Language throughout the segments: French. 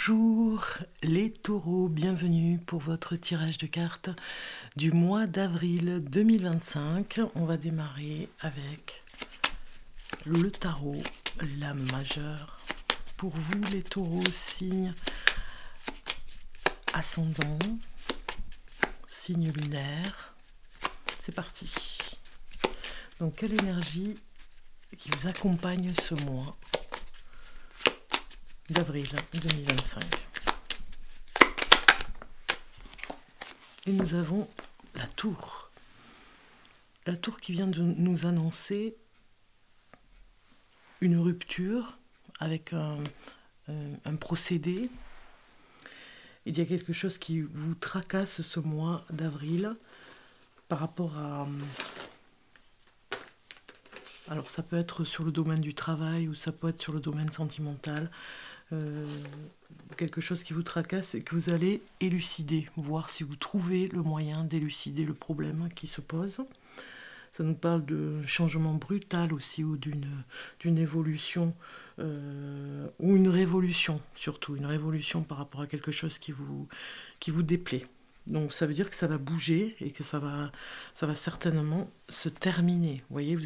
Bonjour les taureaux, bienvenue pour votre tirage de cartes du mois d'avril 2025. On va démarrer avec le tarot, la majeure. Pour vous les taureaux, signe ascendant, signe lunaire. C'est parti. Donc quelle énergie qui vous accompagne ce mois d'avril 2025. Et nous avons la tour. La tour qui vient de nous annoncer une rupture avec un procédé. Il y a quelque chose qui vous tracasse ce mois d'avril par rapport à... Alors ça peut être sur le domaine du travail ou ça peut être sur le domaine sentimental. Quelque chose qui vous tracasse et que vous allez élucider, voir si vous trouvez le moyen d'élucider le problème qui se pose. Ça nous parle de changement brutal aussi ou d'une évolution ou une révolution, surtout une révolution par rapport à quelque chose qui vous déplaît. Donc ça veut dire que ça va bouger et que ça va certainement se terminer. Vous voyez,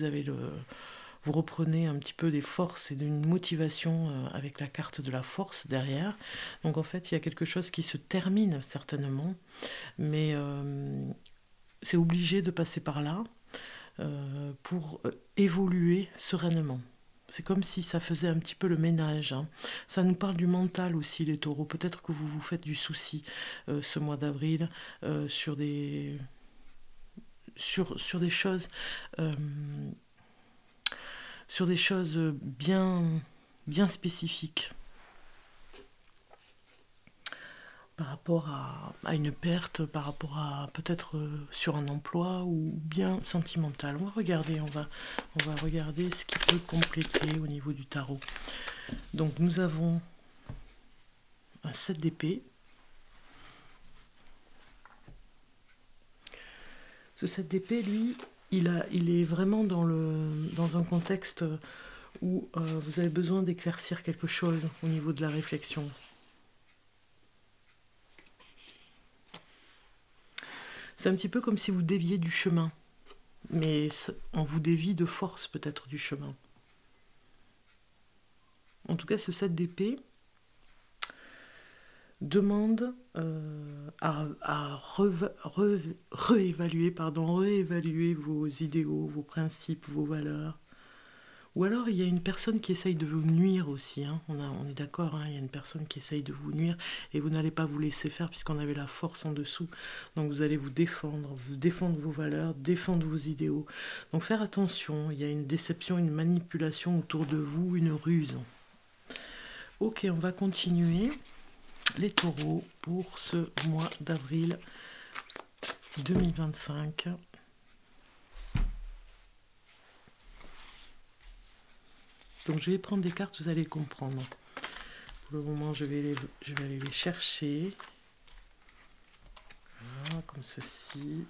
vous reprenez un petit peu des forces et d'une motivation avec la carte de la force derrière. Donc en fait, il y a quelque chose qui se termine certainement, mais c'est obligé de passer par là pour évoluer sereinement. C'est comme si ça faisait un petit peu le ménage. Hein. Ça nous parle du mental aussi, les taureaux. Peut-être que vous vous faites du souci ce mois d'avril sur des choses... sur des choses bien spécifiques par rapport à une perte, par rapport à peut-être sur un emploi ou bien sentimental. On va regarder ce qui peut compléter au niveau du tarot. Donc nous avons un 7 d'épée. Ce 7 d'épée, lui, il est vraiment dans un contexte où vous avez besoin d'éclaircir quelque chose au niveau de la réflexion. C'est un petit peu comme si vous déviez du chemin, mais on vous dévie de force peut-être du chemin. En tout cas, ce 7 d'épée demande à réévaluer vos idéaux, vos principes, vos valeurs. Ou alors il y a une personne qui essaye de vous nuire aussi, hein. On est d'accord, hein, il y a une personne qui essaye de vous nuire et vous n'allez pas vous laisser faire puisqu'on avait la force en dessous. Donc vous allez vous défendre vos valeurs, défendre vos idéaux. Donc faire attention, il y a une déception, une manipulation autour de vous, une ruse. Ok, on va continuer. Les taureaux pour ce mois d'avril 2025. Donc je vais prendre des cartes, vous allez comprendre. Pour le moment, je vais aller les chercher. Voilà, comme ceci.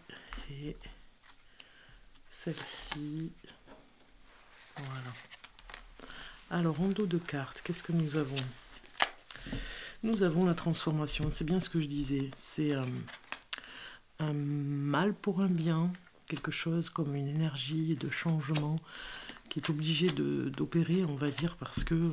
Et celle-ci. Voilà. Alors, en dos de cartes, qu'est-ce que nous avons ? Nous avons la transformation, c'est bien ce que je disais. C'est un mal pour un bien, quelque chose comme une énergie de changement qui est obligé d'opérer, on va dire, parce que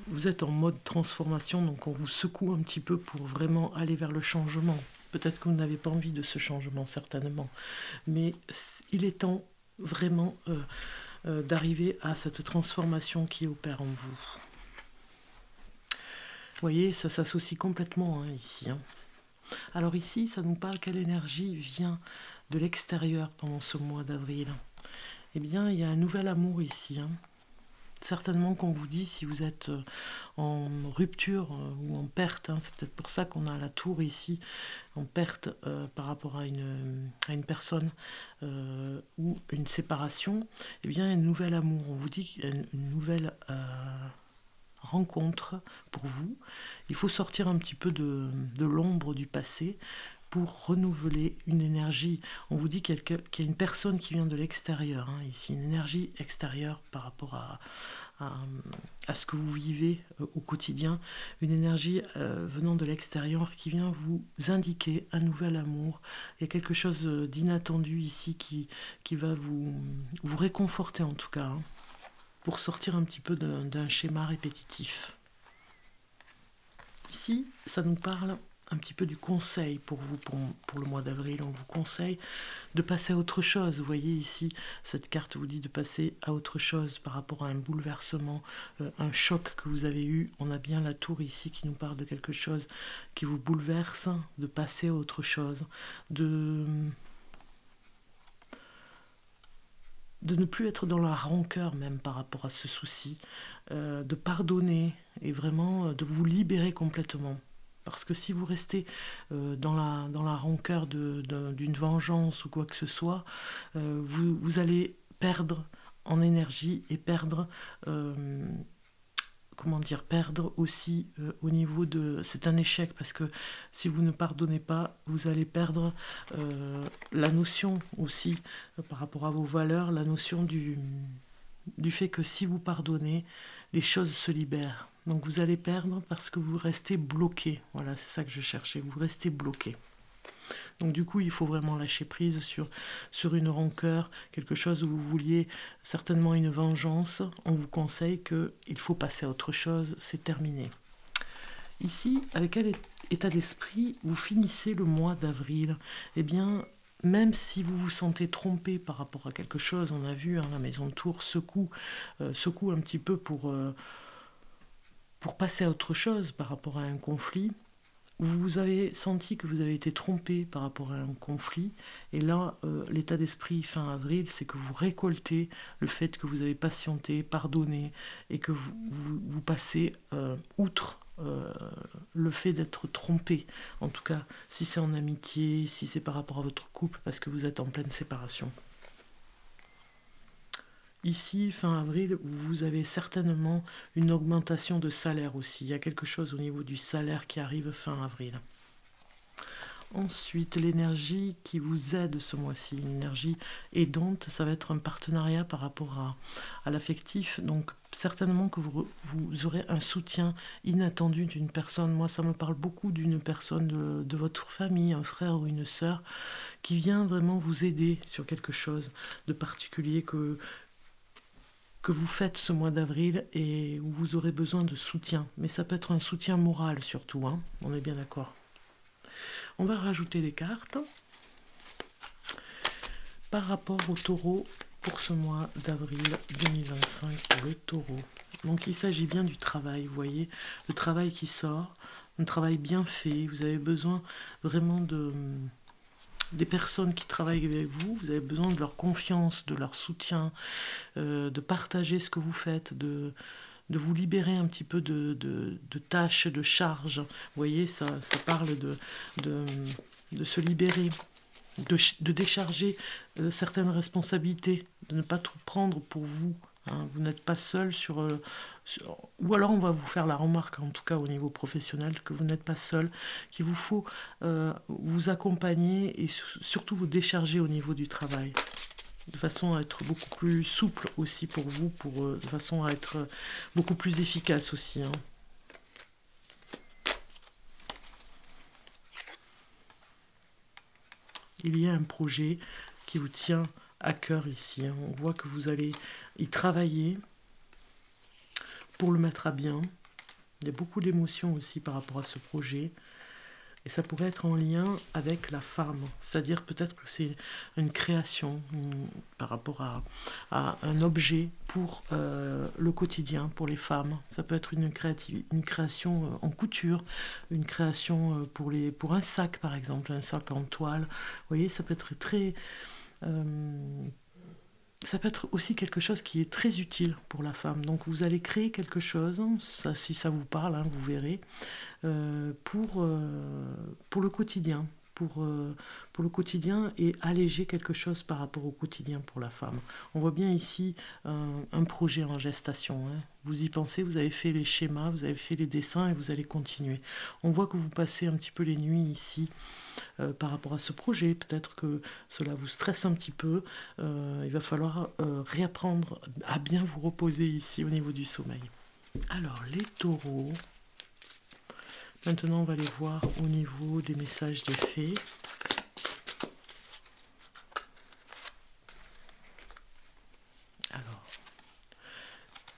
vous êtes en mode transformation, donc on vous secoue un petit peu pour vraiment aller vers le changement. Peut-être que vous n'avez pas envie de ce changement, certainement, mais il est temps vraiment d'arriver à cette transformation qui opère en vous. Vous voyez, ça s'associe complètement hein, ici. Hein. Alors ici, ça nous parle quelle énergie vient de l'extérieur pendant ce mois d'avril. Eh bien, il y a un nouvel amour ici. Hein. Certainement qu'on vous dit si vous êtes en rupture ou en perte. Hein, c'est peut-être pour ça qu'on a la tour ici, en perte par rapport à une personne ou une séparation. Eh bien, un nouvel amour. On vous dit qu'il y a une nouvelle... rencontre pour vous. Il faut sortir un petit peu de l'ombre du passé pour renouveler une énergie. On vous dit qu'il y a une personne qui vient de l'extérieur, hein, ici, une énergie extérieure par rapport à ce que vous vivez au quotidien, une énergie venant de l'extérieur qui vient vous indiquer un nouvel amour. Il y a quelque chose d'inattendu ici qui va vous réconforter en tout cas, hein, pour sortir un petit peu d'un schéma répétitif. Ici, ça nous parle un petit peu du conseil pour vous, pour le mois d'avril. On vous conseille de passer à autre chose. Vous voyez ici, cette carte vous dit de passer à autre chose par rapport à un bouleversement, un choc que vous avez eu. On a bien la tour ici qui nous parle de quelque chose qui vous bouleverse, de passer à autre chose, de ne plus être dans la rancœur même par rapport à ce souci, de pardonner et vraiment de vous libérer complètement. Parce que si vous restez dans la rancœur d'une vengeance ou quoi que ce soit, vous allez perdre en énergie et perdre, comment dire, perdre aussi au niveau de... C'est un échec parce que si vous ne pardonnez pas, vous allez perdre la notion aussi par rapport à vos valeurs, la notion du fait que si vous pardonnez, les choses se libèrent. Donc vous allez perdre parce que vous restez bloqué. Voilà, c'est ça que je cherchais, vous restez bloqué. Donc du coup, il faut vraiment lâcher prise sur une rancœur, quelque chose où vous vouliez certainement une vengeance. On vous conseille qu'il faut passer à autre chose, c'est terminé. Ici, avec quel état d'esprit vous finissez le mois d'avril? Eh bien, même si vous vous sentez trompé par rapport à quelque chose, on a vu, hein, la maison de Tours secoue un petit peu pour passer à autre chose par rapport à un conflit. Vous avez senti que vous avez été trompé par rapport à un conflit, et là, l'état d'esprit fin avril, c'est que vous récoltez le fait que vous avez patienté, pardonné, et que vous passez outre le fait d'être trompé, en tout cas si c'est en amitié, si c'est par rapport à votre couple, parce que vous êtes en pleine séparation. Ici, fin avril, vous avez certainement une augmentation de salaire aussi. Il y a quelque chose au niveau du salaire qui arrive fin avril. Ensuite, l'énergie qui vous aide ce mois-ci, une énergie aidante, ça va être un partenariat par rapport à l'affectif. Donc, certainement que vous aurez un soutien inattendu d'une personne. Moi, ça me parle beaucoup d'une personne de votre famille, un frère ou une sœur, qui vient vraiment vous aider sur quelque chose de particulier que vous faites ce mois d'avril et où vous aurez besoin de soutien. Mais ça peut être un soutien moral surtout, hein, on est bien d'accord. On va rajouter des cartes par rapport au taureau pour ce mois d'avril 2025 pour le taureau. Donc il s'agit bien du travail, vous voyez, le travail qui sort, un travail bien fait. Vous avez besoin vraiment des personnes qui travaillent avec vous, vous avez besoin de leur confiance, de leur soutien, de partager ce que vous faites, de vous libérer un petit peu de tâches, de charges. Vous voyez, ça parle de se libérer, de décharger certaines responsabilités, de ne pas tout prendre pour vous. Hein. Vous n'êtes pas seul ou alors on va vous faire la remarque, en tout cas au niveau professionnel, que vous n'êtes pas seul, qu'il vous faut vous accompagner et surtout vous décharger au niveau du travail, de façon à être beaucoup plus souple aussi pour vous, de façon à être beaucoup plus efficace aussi. Hein. Il y a un projet qui vous tient à cœur ici. Hein. On voit que vous allez y travailler pour le mettre à bien. Il y a beaucoup d'émotions aussi par rapport à ce projet. Et ça pourrait être en lien avec la femme. C'est-à-dire peut-être que c'est une création par rapport à un objet pour le quotidien, pour les femmes. Ça peut être une création en couture, une création pour un sac par exemple, un sac en toile. Vous voyez, ça peut être très... ça peut être aussi quelque chose qui est très utile pour la femme. Donc vous allez créer quelque chose, ça, si ça vous parle, hein, vous verrez, pour le quotidien, pour le quotidien et alléger quelque chose par rapport au quotidien pour la femme. On voit bien ici un projet en gestation. Hein. Vous y pensez, vous avez fait les schémas, vous avez fait les dessins et vous allez continuer. On voit que vous passez un petit peu les nuits ici par rapport à ce projet. Peut-être que cela vous stresse un petit peu. Il va falloir réapprendre à bien vous reposer ici au niveau du sommeil. Alors, les taureaux. Maintenant, on va les voir au niveau des messages des fées. Alors,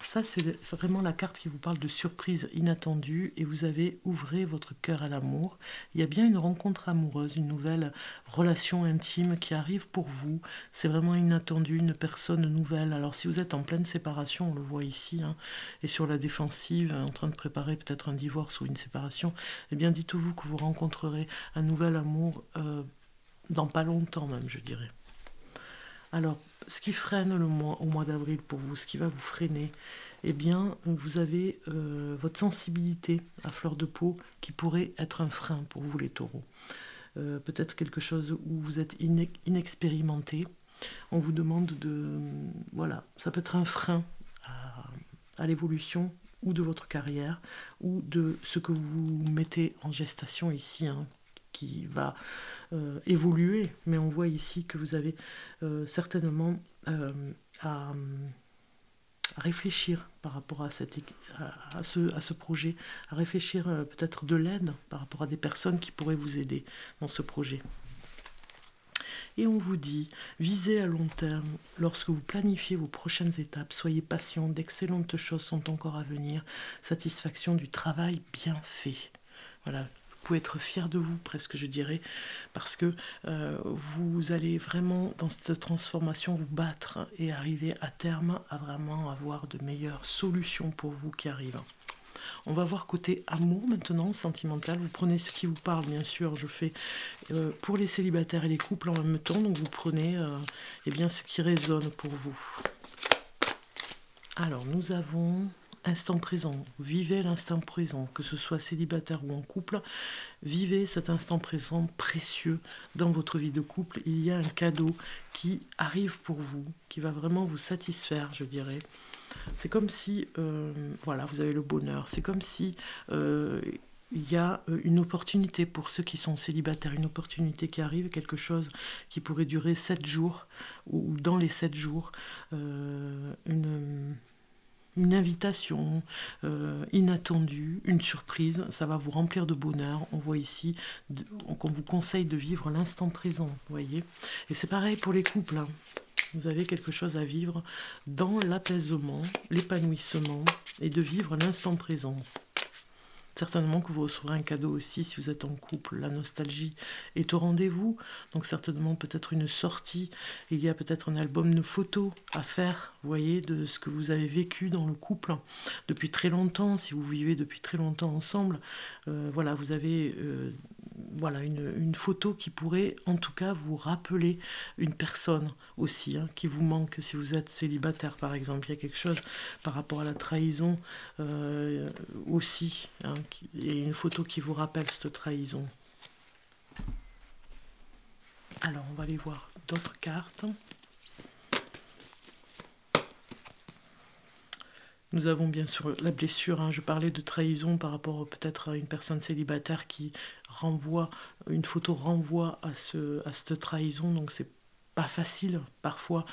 ça, c'est vraiment la carte qui vous parle de surprise inattendue et vous avez ouvré votre cœur à l'amour. Il y a bien une rencontre amoureuse, une nouvelle relation intime qui arrive pour vous. C'est vraiment inattendu, une personne nouvelle. Alors si vous êtes en pleine séparation, on le voit ici, hein, et sur la défensive, en train de préparer peut-être un divorce ou une séparation, eh bien dites-vous que vous rencontrerez un nouvel amour dans pas longtemps même, je dirais. Alors, ce qui freine au mois d'avril pour vous, ce qui va vous freiner, eh bien, vous avez votre sensibilité à fleur de peau qui pourrait être un frein pour vous les taureaux. Peut-être quelque chose où vous êtes inexpérimenté. On vous demande de... Voilà, ça peut être un frein à l'évolution ou de votre carrière ou de ce que vous mettez en gestation ici, hein, qui va évoluer, mais on voit ici que vous avez certainement à réfléchir par rapport à ce projet, à réfléchir peut-être de l'aide par rapport à des personnes qui pourraient vous aider dans ce projet. Et on vous dit, visez à long terme, lorsque vous planifiez vos prochaines étapes, soyez patient, d'excellentes choses sont encore à venir, satisfaction du travail bien fait. Voilà. Vous pouvez être fier de vous, presque je dirais, parce que vous allez vraiment dans cette transformation vous battre et arriver à terme à vraiment avoir de meilleures solutions pour vous qui arrivent. On va voir côté amour maintenant, sentimental. Vous prenez ce qui vous parle, bien sûr. Je fais pour les célibataires et les couples en même temps, donc vous prenez eh bien, ce qui résonne pour vous. Alors, nous avons... Instant présent, vivez l'instant présent, que ce soit célibataire ou en couple, vivez cet instant présent précieux dans votre vie de couple. Il y a un cadeau qui arrive pour vous, qui va vraiment vous satisfaire, je dirais. C'est comme si, voilà, vous avez le bonheur, c'est comme si il y a une opportunité pour ceux qui sont célibataires, une opportunité qui arrive, quelque chose qui pourrait durer 7 jours, ou dans les 7 jours, une invitation inattendue, une surprise, ça va vous remplir de bonheur. On voit ici qu'on vous conseille de vivre l'instant présent, vous voyez. Et c'est pareil pour les couples, hein. Vous avez quelque chose à vivre dans l'apaisement, l'épanouissement et de vivre l'instant présent. Certainement que vous recevrez un cadeau aussi si vous êtes en couple. La nostalgie est au rendez-vous. Donc certainement peut-être une sortie. Il y a peut-être un album de photos à faire, vous voyez, de ce que vous avez vécu dans le couple depuis très longtemps. Si vous vivez depuis très longtemps ensemble, voilà, vous avez voilà, une photo qui pourrait en tout cas vous rappeler une personne aussi, hein, qui vous manque si vous êtes célibataire par exemple. Il y a quelque chose par rapport à la trahison aussi, hein, et une photo qui vous rappelle cette trahison. Alors on va aller voir d'autres cartes. Nous avons bien sûr la blessure, hein. Je parlais de trahison par rapport peut-être à une personne célibataire qui renvoie, une photo renvoie à cette trahison, donc c'est pas facile parfois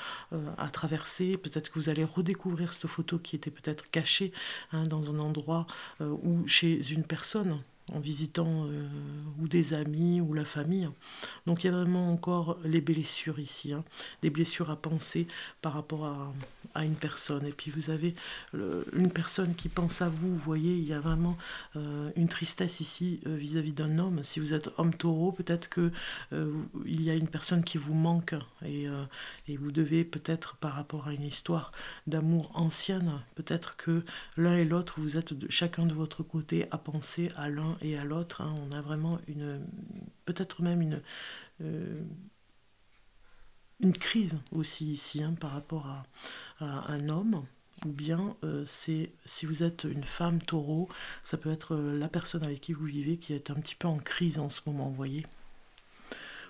à traverser. Peut-être que vous allez redécouvrir cette photo qui était peut-être cachée, hein, dans un endroit ou chez une personne, en visitant ou des amis ou la famille. Donc il y a vraiment encore les blessures ici, hein, des blessures à penser par rapport à une personne. Et puis vous avez une personne qui pense à vous, vous voyez, il y a vraiment une tristesse ici vis-à-vis d'un homme. Si vous êtes homme taureau, peut-être que il y a une personne qui vous manque et vous devez peut-être par rapport à une histoire d'amour ancienne, peut-être que l'un et l'autre, vous êtes chacun de votre côté à penser à l'un et à l'autre, hein. On a vraiment peut-être même une crise aussi ici, hein, par rapport à un homme, ou bien si vous êtes une femme taureau, ça peut être la personne avec qui vous vivez qui est un petit peu en crise en ce moment, vous voyez.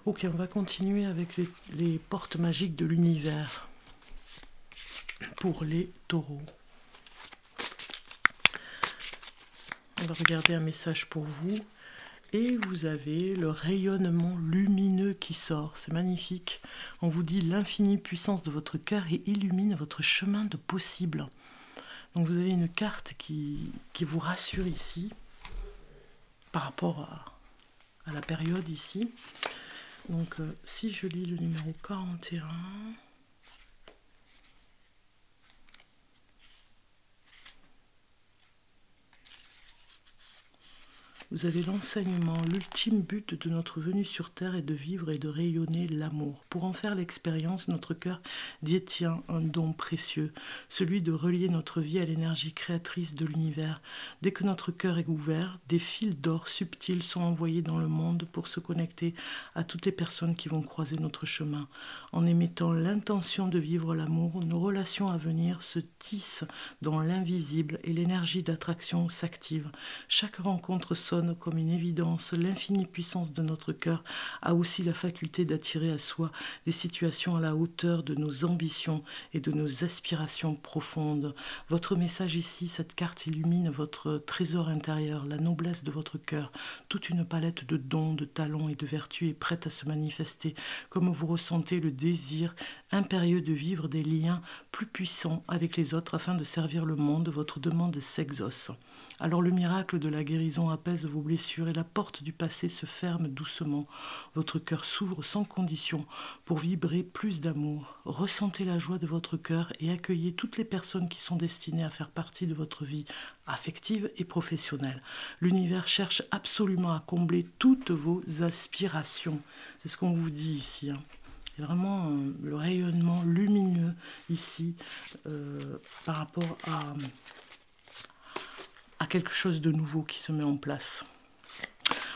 Ok, on va continuer avec les portes magiques de l'univers pour les taureaux. On va regarder un message pour vous. Et vous avez le rayonnement lumineux qui sort. C'est magnifique. On vous dit l'infinie puissance de votre cœur et illumine votre chemin de possible. Donc vous avez une carte qui vous rassure ici par rapport à la période ici. Donc si je lis le numéro 41... Vous avez l'enseignement, l'ultime but de notre venue sur Terre est de vivre et de rayonner l'amour. Pour en faire l'expérience, notre cœur détient un don précieux, celui de relier notre vie à l'énergie créatrice de l'univers. Dès que notre cœur est ouvert, des fils d'or subtils sont envoyés dans le monde pour se connecter à toutes les personnes qui vont croiser notre chemin. En émettant l'intention de vivre l'amour, nos relations à venir se tissent dans l'invisible et l'énergie d'attraction s'active. Chaque rencontre sonne comme une évidence. L'infinie puissance de notre cœur a aussi la faculté d'attirer à soi des situations à la hauteur de nos ambitions et de nos aspirations profondes. Votre message ici, cette carte illumine votre trésor intérieur, la noblesse de votre cœur. Toute une palette de dons, de talents et de vertus est prête à se manifester, comme vous ressentez le désir impérieux de vivre des liens plus puissants avec les autres afin de servir le monde. Votre demande s'exauce. Alors le miracle de la guérison apaise vos blessures et la porte du passé se ferme doucement. Votre cœur s'ouvre sans condition pour vibrer plus d'amour. Ressentez la joie de votre cœur et accueillez toutes les personnes qui sont destinées à faire partie de votre vie affective et professionnelle. L'univers cherche absolument à combler toutes vos aspirations. C'est ce qu'on vous dit ici, hein. Il y a vraiment le rayonnement lumineux ici par rapport à quelque chose de nouveau qui se met en place.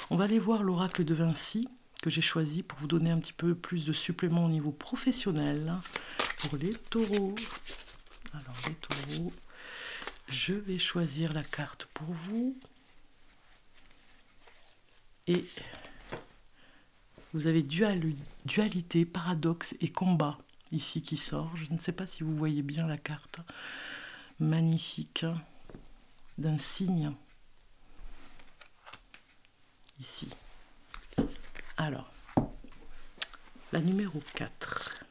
On va aller voir l'oracle de Vinci que j'ai choisi pour vous donner un petit peu plus de supplément au niveau professionnel pour les taureaux. Alors les taureaux, je vais choisir la carte pour vous. Et vous avez dualité, paradoxe et combat ici qui sort. Je ne sais pas si vous voyez bien la carte magnifique d'un signe ici. Alors, la numéro 4.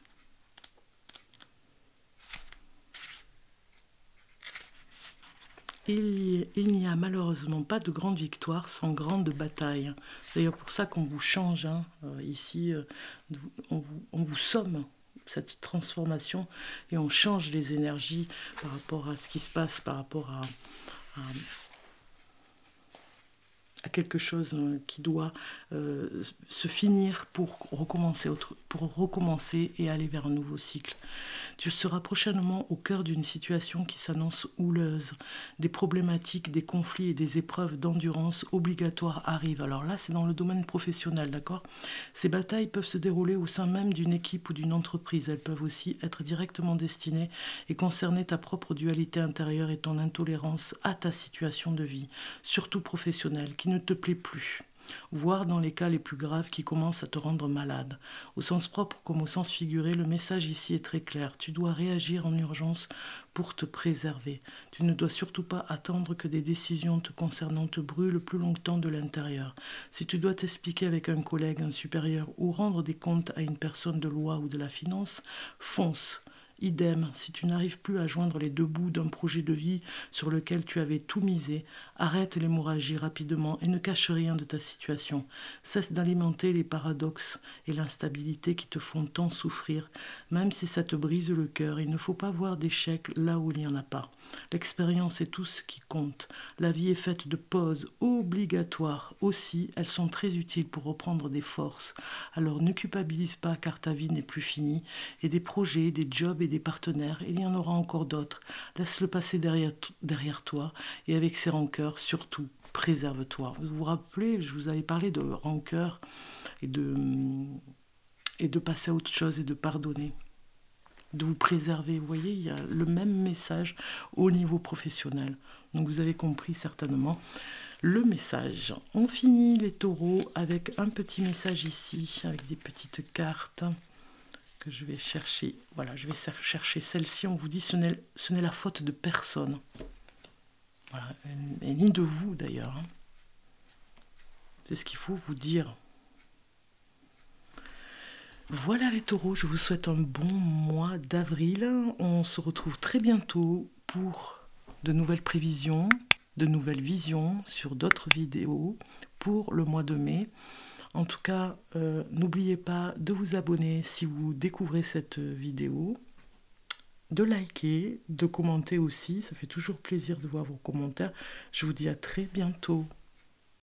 Il n'y a malheureusement pas de grande victoire sans grande bataille. C'est d'ailleurs pour ça qu'on vous change, hein. Ici, on vous somme cette transformation et on change les énergies par rapport à ce qui se passe, par rapport à quelque chose qui doit se finir pour recommencer et aller vers un nouveau cycle. Tu seras prochainement au cœur d'une situation qui s'annonce houleuse. Des problématiques, des conflits et des épreuves d'endurance obligatoires arrivent. Alors là, c'est dans le domaine professionnel, d'accord ? Ces batailles peuvent se dérouler au sein même d'une équipe ou d'une entreprise. Elles peuvent aussi être directement destinées et concerner ta propre dualité intérieure et ton intolérance à ta situation de vie, surtout professionnelle, qui ne te plaît plus. Voire dans les cas les plus graves qui commencent à te rendre malade. Au sens propre comme au sens figuré, le message ici est très clair. Tu dois réagir en urgence pour te préserver. Tu ne dois surtout pas attendre que des décisions te concernant te brûlent plus longtemps de l'intérieur. Si tu dois t'expliquer avec un collègue, un supérieur ou rendre des comptes à une personne de loi ou de la finance, fonce. Idem, si tu n'arrives plus à joindre les deux bouts d'un projet de vie sur lequel tu avais tout misé, arrête l'hémorragie rapidement et ne cache rien de ta situation. Cesse d'alimenter les paradoxes et l'instabilité qui te font tant souffrir. Même si ça te brise le cœur, il ne faut pas voir d'échec là où il n'y en a pas. L'expérience est tout ce qui compte. La vie est faite de pauses obligatoires. Aussi, elles sont très utiles pour reprendre des forces. Alors ne culpabilise pas car ta vie n'est plus finie. Et des projets, des jobs et des partenaires, il y en aura encore d'autres. Laisse-le passer derrière toi et avec ses rancœurs, surtout, préserve-toi. Vous vous rappelez, je vous avais parlé de rancœur et de passer à autre chose et de pardonner. De vous préserver. Vous voyez, il y a le même message au niveau professionnel. Donc vous avez compris certainement. le message. On finit les taureaux avec un petit message ici, avec des petites cartes que je vais chercher. Voilà, je vais chercher celle-ci. On vous dit ce n'est la faute de personne. Voilà, et ni de vous d'ailleurs. Hein. C'est ce qu'il faut vous dire. Voilà les taureaux, je vous souhaite un bon mois d'avril. On se retrouve très bientôt pour de nouvelles prévisions, de nouvelles visions sur d'autres vidéos pour le mois de mai. En tout cas, n'oubliez pas de vous abonner si vous découvrez cette vidéo, de liker, de commenter aussi. Ça fait toujours plaisir de voir vos commentaires. Je vous dis à très bientôt.